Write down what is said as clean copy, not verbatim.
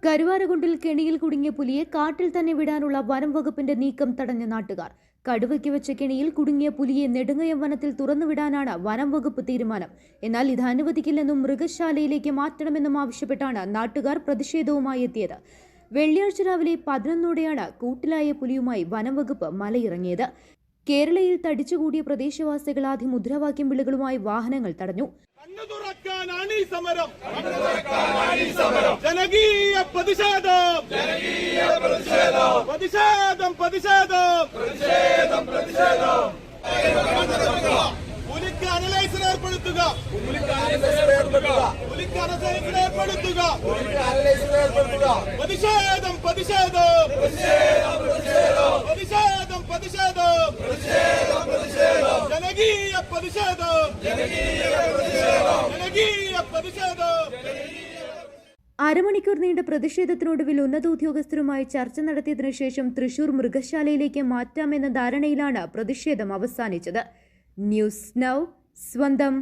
കരുവാരകുണ്ടിൽ കെണിയിൽ കുടുങ്ങിയ പുലിയെ കാട്ടിൽ തന്നെ വിടാനുള്ള വനം വകുപ്പിന്റെ നീക്കം തടഞ്ഞ നാട്ടുകാർ. കടുവയ്ക്ക് വെച്ച കെണിയിൽ കുടുങ്ങിയ പുലിയെ നെടുങ്ങയം വനത്തിൽ തുറന്നുവിടാനാണ് വനം വകുപ്പ് തീരുമാനം. എന്നാൽ ഇത് അനുവദിക്കില്ലെന്നും മൃഗശാലയിലേക്ക് മാറ്റണമെന്നും ആവശ്യപ്പെട്ടാണ് നാട്ടുകാർ പ്രതിഷേധവുമായി എത്തിയത്. വെള്ളിയാഴ്ച രാവിലെ 11ഓടെയാണ് കൂട്ടിലായ പുലിയുമായി വനം വകുപ്പ് മലയിറങ്ങിയത്. കേരളയിൽ തടിച്ചുകൂടിയ പ്രദേശവാസികൾ ആദ്യം മുദ്രാവാക്യം വിളികളുമായി വാഹനങ്ങൾ തടഞ്ഞു. ജനകീയ പ്രതിഷേധം, പ്രതിഷേധം, പ്രതിഷേധം, പുലിക്ക് അനലൈസർ ഏർപ്പെടുത്തുക, പുലിക്ക് അനലൈസർ ഏർപ്പെടുത്തുക, പ്രതിഷേധം, പ്രതിഷേധം, പ്രതിഷേധം, പ്രതിഷേധം, ജനകീയ പ്രതിഷേധം, ജനകീയ പ്രതിഷേധം. അരമണിക്കൂർ നീണ്ട പ്രതിഷേധത്തിനൊടുവിൽ ഉന്നത ഉദ്യോഗസ്ഥരുമായി ചർച്ച നടത്തിയതിനു ശേഷം തൃശൂർ മൃഗശാലയിലേക്ക് മാറ്റാമെന്ന ധാരണയിലാണ് പ്രതിഷേധം അവസാനിച്ചത്. ന്യൂസ് നൗ സ്വന്തം.